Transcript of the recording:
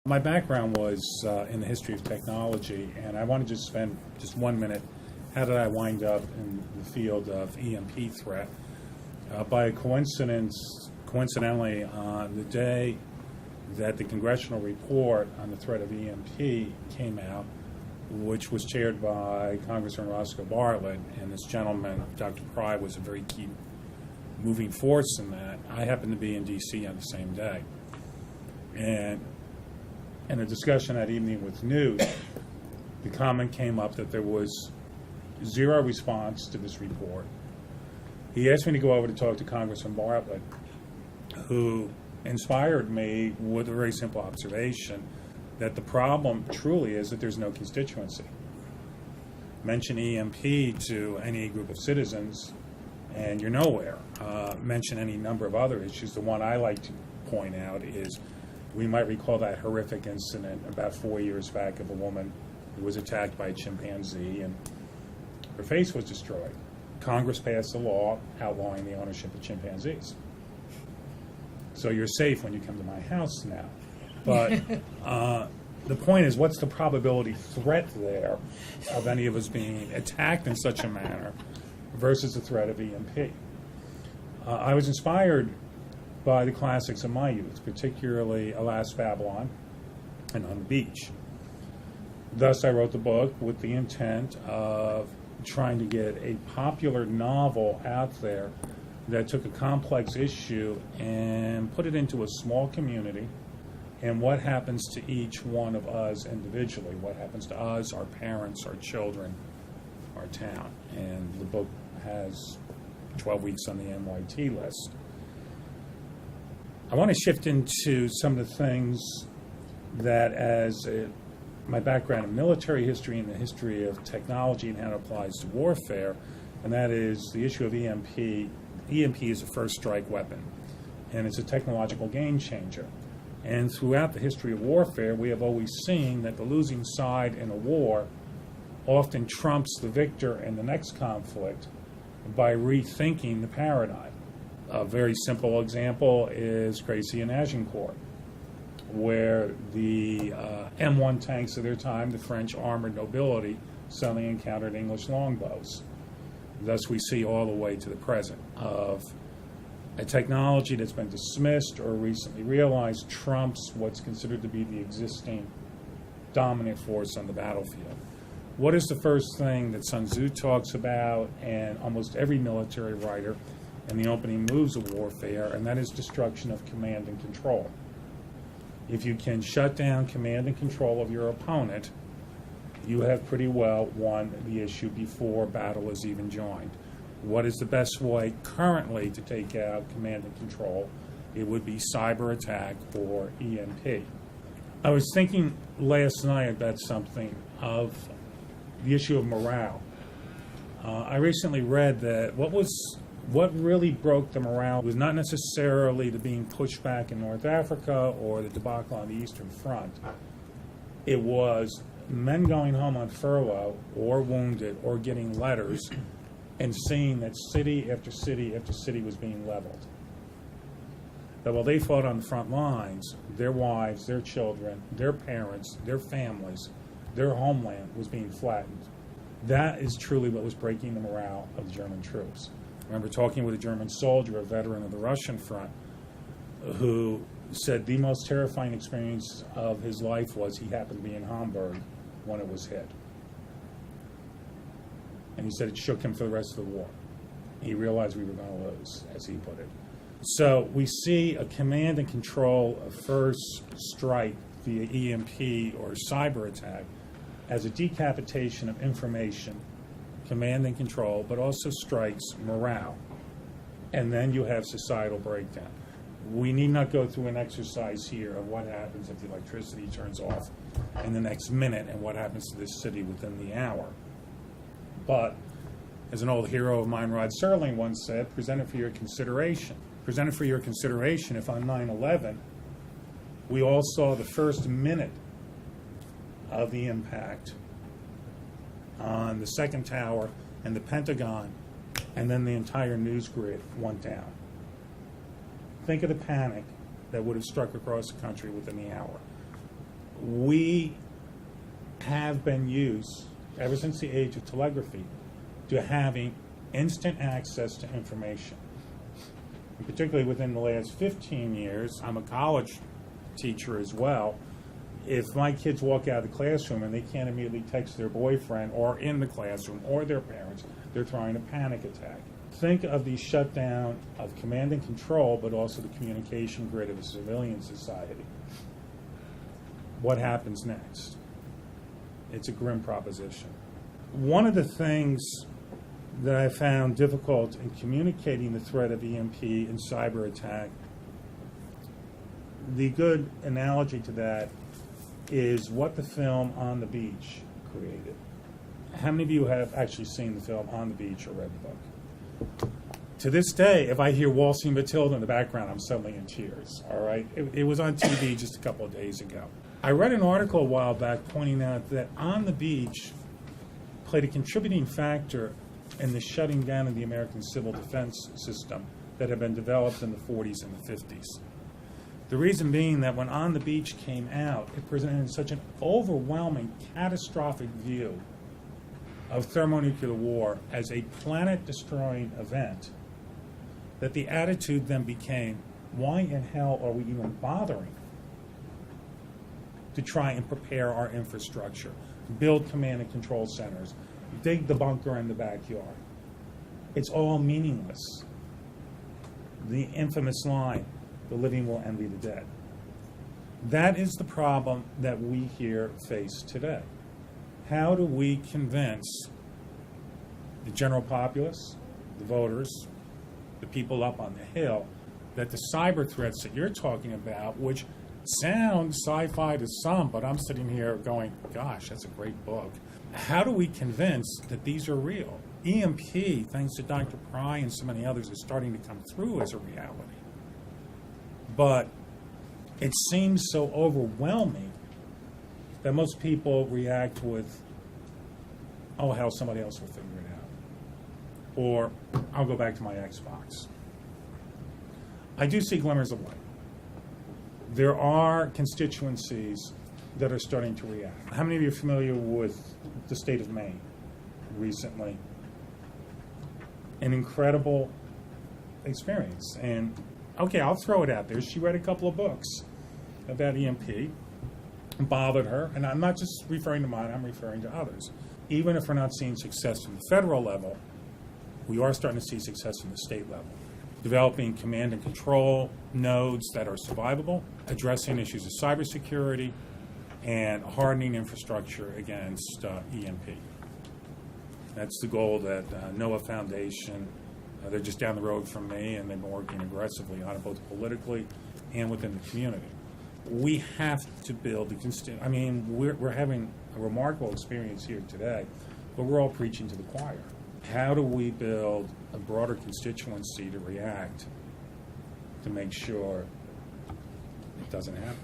My background was in the history of technology, and I want to just spend just 1 minute. How did I wind up in the field of EMP threat? By coincidentally, on the day that the congressional report on the threat of EMP came out, which was chaired by Congressman Roscoe Bartlett, and this gentleman, Dr. Pry, was a very key moving force in that. I happened to be in D.C. on the same day. And in a discussion that evening with news, the comment came up that there was zero response to this report. He asked me to go over to talk to Congressman Bartlett, who inspired me with a very simple observation that the problem truly is that there's no constituency. Mention EMP to any group of citizens, and you're nowhere. Mention any number of other issues. The one I like to point out is we might recall that horrific incident about 4 years back of a woman who was attacked by a chimpanzee and her face was destroyed. Congress passed a law outlawing the ownership of chimpanzees. So you're safe when you come to my house now. But the point is, what's the probability threat there of any of us being attacked in such a manner versus the threat of EMP? I was inspired by the classics of my youth, particularly Alas, Babylon and On the Beach. Thus, I wrote the book with the intent of trying to get a popular novel out there that took a complex issue and put it into a small community, and what happens to each one of us individually, what happens to us, our parents, our children, our town. And the book has 12 weeks on the NYT list. I want to shift into some of the things that, as my background in military history and the history of technology and how it applies to warfare, and that is the issue of EMP. EMP is a first strike weapon, and it's a technological game changer. And throughout the history of warfare, we have always seen that the losing side in a war often trumps the victor in the next conflict by rethinking the paradigm. A very simple example is Crécy and Agincourt, where the M1 tanks of their time, the French armored nobility, suddenly encountered English longbows. Thus, we see all the way to the present of a technology that's been dismissed or recently realized trumps what's considered to be the existing dominant force on the battlefield. What is the first thing that Sun Tzu talks about, and almost every military writer, in the opening moves of warfare, and that is destruction of command and control. If you can shut down command and control of your opponent, you have pretty well won the issue before battle is even joined. What is the best way currently to take out command and control? It would be cyber attack or EMP. I was thinking last night about something of the issue of morale. I recently read that what really broke the morale was not necessarily the being pushed back in North Africa or the debacle on the Eastern Front. It was men going home on furlough or wounded or getting letters and seeing that city after city after city was being leveled. That while they fought on the front lines, their wives, their children, their parents, their families, their homeland was being flattened. That is truly what was breaking the morale of the German troops. I remember talking with a German soldier, a veteran of the Russian front, who said the most terrifying experience of his life was he happened to be in Hamburg when it was hit. And he said it shook him for the rest of the war. He realized we were going to lose, as he put it. So we see a command and control of first strike via EMP or cyber attack as a decapitation of information, command and control, but also strikes morale. And then you have societal breakdown. We need not go through an exercise here of what happens if the electricity turns off in the next minute and what happens to this city within the hour. But, as an old hero of mine, Rod Serling, once said, present it for your consideration. Present it for your consideration if on 9/11 we all saw the first minute of the impact on the second tower and the Pentagon, and then the entire news grid went down. Think of the panic that would have struck across the country within the hour. We have been used, ever since the age of telegraphy, to having instant access to information. And particularly within the last 15 years, I'm a college teacher as well. If my kids walk out of the classroom and they can't immediately text their boyfriend or in the classroom or their parents, they're throwing a panic attack. Think of the shutdown of command and control, but also the communication grid of a civilian society. What happens next? It's a grim proposition. One of the things that I found difficult in communicating the threat of EMP and cyber attack, the good analogy to that is what the film On the Beach created. How many of you have actually seen the film On the Beach or read the book? To this day, if I hear Waltzing Matilda in the background, I'm suddenly in tears, all right? It was on TV just a couple of days ago. I read an article a while back pointing out that On the Beach played a contributing factor in the shutting down of the American civil defense system that had been developed in the 40s and the 50s. The reason being that when On the Beach came out, it presented such an overwhelming, catastrophic view of thermonuclear war as a planet-destroying event that the attitude then became, why in hell are we even bothering to try and prepare our infrastructure, build command and control centers, dig the bunker in the backyard? It's all meaningless. The infamous line, the living will envy the dead. That is the problem that we here face today. How do we convince the general populace, the voters, the people up on the Hill, that the cyber threats that you're talking about, which sound sci-fi to some, but I'm sitting here going, gosh, that's a great book. How do we convince that these are real? EMP, thanks to Dr. Pry and so many others, is starting to come through as a reality. But it seems so overwhelming that most people react with, oh, hell, somebody else will figure it out. Or, I'll go back to my Xbox. I do see glimmers of light. There are constituencies that are starting to react. How many of you are familiar with the state of Maine recently? An incredible experience. And, okay, I'll throw it out there. She read a couple of books about EMP, bothered her, and I'm not just referring to mine, I'm referring to others. Even if we're not seeing success from the federal level, we are starting to see success from the state level. Developing command and control nodes that are survivable, addressing issues of cybersecurity, and hardening infrastructure against EMP. That's the goal that NOAA Foundation, they're just down the road from me, and they've been working aggressively on it, both politically and within the community. We have to build the we're having a remarkable experience here today, but we're all preaching to the choir. How do we build a broader constituency to react to make sure it doesn't happen?